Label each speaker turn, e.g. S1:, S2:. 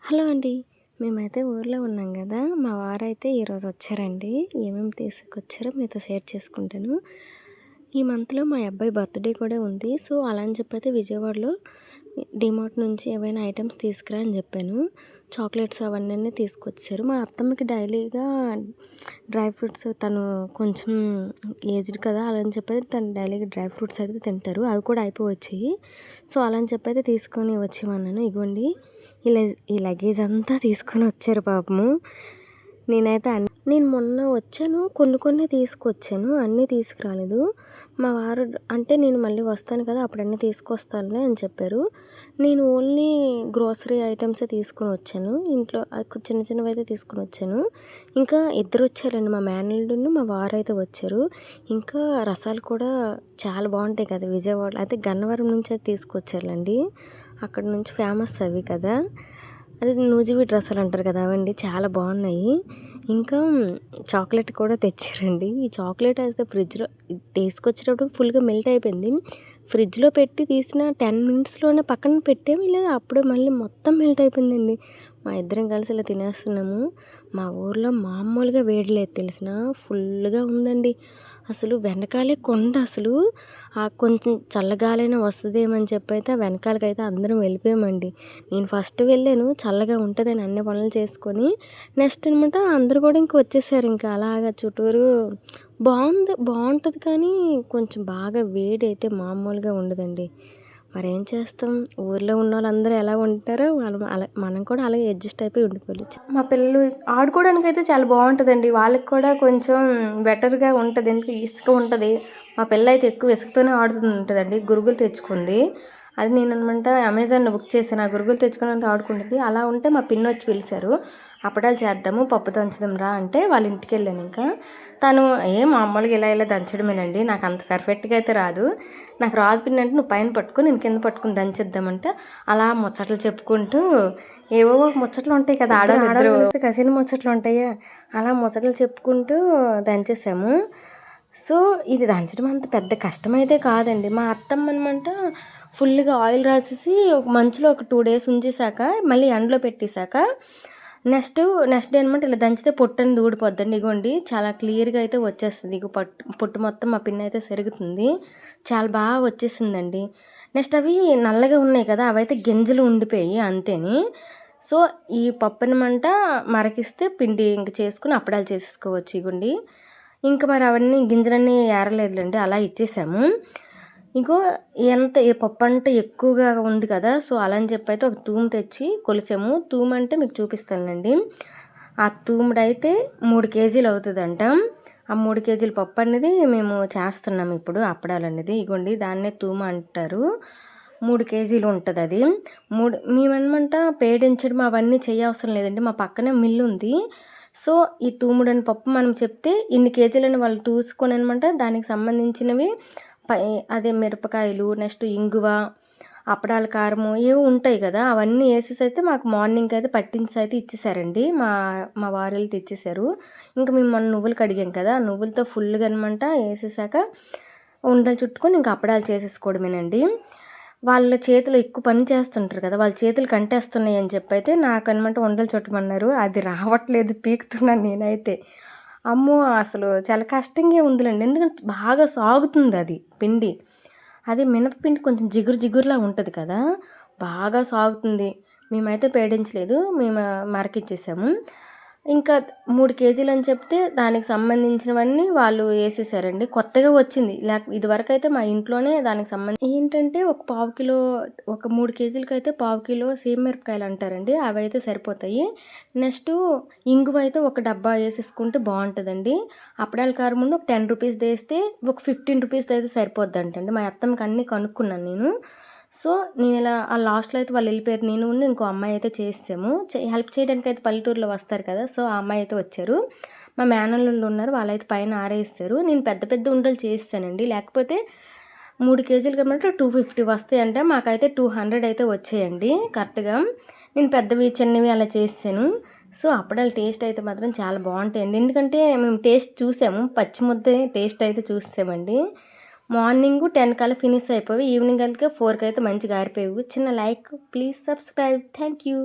S1: Hello అండి. మేమైతే ఊర్లో ఉన్నాం గదా! మా వారైతే ఈరోజు వచ్చారండి. ఏమేమి తీసుకొచ్చారో మీతో షేర్ చేసుకుంటాను. ఈ మంత్‌లో మా అబ్బాయి బర్త్‌డే కూడా ఉంది. సో, అలా అని చెప్పైతే విజయవాడలో డీమార్ట్ నుంచి ఏవైనా ఐటెమ్స్ తీసుకురా అని చెప్పాను. చాక్లెట్స్ అవన్నీ తీసుకొచ్చారు. మా అత్తమ్మకి డైలీగా డ్రై ఫ్రూట్స్ తను కొంచెం ఏజ్డ్ కదా! అలా అని చెప్పైతే తను డైలీగా డ్రై ఫ్రూట్స్ అయితే తింటారు. అవి కూడా అయిపోవచ్చాయి. సో, అలా అని చెప్పైతే తీసుకొని వచ్చేయమన్నాను. ఇగోండి ఈ లగేజ్ అంతా తీసుకొని వచ్చారు పాపము. నేను మొన్న వచ్చాను. కొన్ని తీసుకొచ్చాను. అన్నీ తీసుకురాలేదు. మా వారు అంటే నేను మళ్ళీ వస్తాను కదా! అప్పుడు అన్నీ తీసుకొస్తానులే అని చెప్పారు. నేను ఓన్లీ గ్రోసరీ ఐటెమ్సే తీసుకొని వచ్చాను. ఇంట్లో చిన్న చిన్నవైతే తీసుకొని వచ్చాను. ఇంకా ఇద్దరు వచ్చారండి. మా మేనల్లుడును మా వారైతే వచ్చారు. ఇంకా రసాలు కూడా చాలా బాగుంటాయి కదా విజయవాడలో. అయితే గన్నవరం నుంచి అయితే తీసుకొచ్చారులేండి. అక్కడ నుంచి ఫేమస్ అవి కదా! అదే నూజివీడు రసాలు అంటారు కదా! అవండి చాలా బాగున్నాయి. ఇంకా చాక్లెట్ కూడా తెచ్చారండి. ఈ చాక్లెట్ అయితే ఫ్రిడ్జ్‌లో తీసుకొచ్చేటప్పుడు ఫుల్‌గా మెల్ట్ అయిపోయింది. ఫ్రిడ్జ్‌లో పెట్టి తీసిన 10 మినిట్స్‌లోనే పక్కన పెట్టాము. లేదా అప్పుడే మళ్ళీ మొత్తం మెల్ట్ అయిపోయిందండి. మా ఇద్దరం కలిసి ఇలా తినేస్తున్నాము. మా ఊర్లో మామూలుగా వేడి లేదు తెలిసినా ఫుల్‌గా ఉందండి. అసలు వెనకాలే కొండ అసలు. కొంచెం చల్లగాలైనా వస్తదేమో అని చెప్పైతే ఆ వెనకాలకైతే అందరం వెళ్ళిపోయామండి. నేను ఫస్ట్ వెళ్ళాను. చల్లగా ఉంటదని అన్ని పనులు చేసుకొని. నెక్స్ట్ అనమాట అందరూ కూడా ఇంక వచ్చేసారు. ఇంకా అలాగా చుట్టూరు బాగుంటది కానీ కొంచెం బాగా వేడైతే మామూలుగా ఉండదండి. మరేం చేస్తాం? ఊర్లో ఉన్నోళ్ళందరూ ఎలా ఉంటారో మనం కూడా అలాగే అడ్జస్ట్ అయిపోయి ఉండిపోవాలి. మా పిల్లలు ఆడుకోవడానికైతే చాలా బాగుంటుందండి. వాళ్ళకి కూడా కొంచెం బెటర్‌గా ఉంటది. ఎందుకంటే ఇసుక ఉంటది. మా పిల్ల అయితే ఎక్కువ ఇసుకతోనే ఆడుతుంటదండి. గురుగులు తెచ్చుకుంది. అది నేననమాట అమెజాన్‌లో బుక్ చేశాను. ఆ గురుగులు తెచ్చుకొని ఆడుకుంటుంది. అలా ఉంటే మా పిన్నొచ్చి పిలిచారు. అప్పడాలు చేద్దాము, పప్పు దంచుదాం రా అంటే వాళ్ళ ఇంటికి వెళ్ళాను ఇంకా. తను మామూలుగా ఇలా దంచడమేనండి. నాకు అంత పర్ఫెక్ట్‌గా అయితే రాదు. నాకు రాదు పిన్ని అంటే నువ్వు పైన పట్టుకో నేను కింద పట్టుకుని దంచేద్దామంటే అలా ముచ్చట్లు చెప్పుకుంటూ ఏవో ముచ్చట్లు ఉంటాయి కదా ఆడవాళ్ళు కలిస్తే కసిన ముచ్చట్లు ఉంటాయా అలా ముచ్చట్లు చెప్పుకుంటూ దంచేసాము. సో ఇది దంచడం అంత పెద్ద కష్టమైతే కాదండి. మా అత్తమ్మ అనమాట ఫుల్గా ఆయిల్ రాసేసి మంచులో ఒక 2 డేస్ ఉంచేసాక మళ్ళీ ఎండలో పెట్టేశాక నెక్స్ట్ డే అనమాట ఇలా దంచితే పొట్టు అనేది ఊడిపోద్దండి. ఇగోండి చాలా క్లియర్గా అయితే వచ్చేస్తుంది. ఇక పొట్టు మొత్తం మా పిన్ అయితే సెరుగుతుంది. చాలా బాగా వచ్చేసిందండి. నెక్స్ట్ అవి నల్లగా ఉన్నాయి కదా అవైతే గింజలు ఉండిపోయి అంతేని. సో ఈ పప్పునమంట మరకిస్తే పిండి ఇంక చేసుకుని అప్పడాలు చేసేసుకోవచ్చు. ఇగోండి ఇంకా మరి అవన్నీ గింజలన్నీ ఏరలేదులేండి అలా ఇచ్చేసాము. ఇంకో ఈ పప్పు అంటే ఎక్కువగా ఉంది కదా సో అలా అని చెప్పి అయితే ఒక తూము తెచ్చి కొలిసాము. తూము అంటే మీకు చూపిస్తానండి. ఆ తూముడైతే 3 కేజీలు అవుతుందంట. ఆ 3 కేజీల పప్పు అనేది మేము చేస్తున్నాము ఇప్పుడు అప్పడాలు అనేది. ఇగోండి దాన్నే తూము అంటారు. 3 కేజీలు ఉంటుంది అది. మేమనమాట పేడించడం అవన్నీ చేయవసరం లేదండి. మా పక్కనే మిల్లు ఉంది. సో ఈ తూముడని పప్పు మనం చెప్తే ఇన్ని కేజీలని వాళ్ళు చూసుకొని అనమాట దానికి సంబంధించినవి అదే మిరపకాయలు నెక్స్ట్ ఇంగువ అప్పడాల కారము ఏవో ఉంటాయి కదా అవన్నీ వేసేసి అయితే మాకు మార్నింగ్ అయితే పట్టించి అయితే ఇచ్చేసారండి. మా వారు తెచ్చేసారు. ఇంకా మేము మొన్న నువ్వులు కడిగాం కదా ఆ నువ్వులతో ఫుల్గా అనమాట వేసేసాక ఉండలు చుట్టుకొని ఇంకా అప్పడాలు చేసేసుకోవడమేనండి. వాళ్ళ చేతులు ఎక్కువ పని చేస్తుంటారు కదా వాళ్ళ చేతులు కంటేస్తున్నాయి అని చెప్పి అయితే నాకనమాట ఉండలు చుట్టమన్నారు. అది రావట్లేదు పీకుతున్నాను నేనైతే. అమ్మో అసలు చాలా కష్టంగా ఉందిలేండి. ఎందుకంటే బాగా సాగుతుంది అది పిండి. అది మినపపిండి కొంచెం జిగురులా ఉంటుంది కదా బాగా సాగుతుంది. మేమైతే పేడించలేదు. మేము మరకిచ్చేసాము. ఇంకా 3 కేజీలు అని చెప్తే దానికి సంబంధించినవన్నీ వాళ్ళు వేసేసారండి. కొత్తగా వచ్చింది. ఇదివరకు అయితే మా ఇంట్లోనే దానికి ఏంటంటే ఒక 3 కేజీలకైతే 1/4 కిలో మిరపకాయలు అంటారండి. అవి అయితే సరిపోతాయి. నెక్స్ట్ ఇంగువ అయితే ఒక డబ్బా వేసేసుకుంటే బాగుంటుందండి. అప్పడాల కారం ముందు ఒక 10 రూపీస్ వేస్తే ఒక 15 రూపీస్ అయితే సరిపోద్దంటండి. మా అత్తమ్మకి అన్నీ కనుక్కున్నాను నేను. సో నేను ఇలా ఆ లాస్ట్లో అయితే వాళ్ళు వెళ్ళిపోయారు. నేను ఇంకో అమ్మాయి అయితే చేసాము. హెల్ప్ చేయడానికి అయితే పల్లెటూరులో వస్తారు కదా సో ఆ అమ్మాయి అయితే వచ్చారు. మా మేనల్లుళ్ళు ఉన్నారు. వాళ్ళైతే పైన ఆరేస్తారు. నేను పెద్ద ఉండలు చేస్తానండి. లేకపోతే 3 కేజీలు కాబట్టి 250 వస్తాయంటే మాకైతే 200 అయితే వచ్చాయండి కరెక్ట్గా. నేను పెద్దవి చిన్నవి అలా చేసాను. సో అప్పడాలు టేస్ట్ అయితే మాత్రం చాలా బాగుంటాయండి. ఎందుకంటే మేము టేస్ట్ చూసాము. పచ్చి ముద్ద టేస్ట్ అయితే చూసామండి. మార్నింగ్ 10 కల్లా ఫినిష్ అయిపోయి ఈవినింగ్ కనుక 4 అయితే మంచిగా ఆరిపోయావు. చిన్న like please subscribe. Thank you.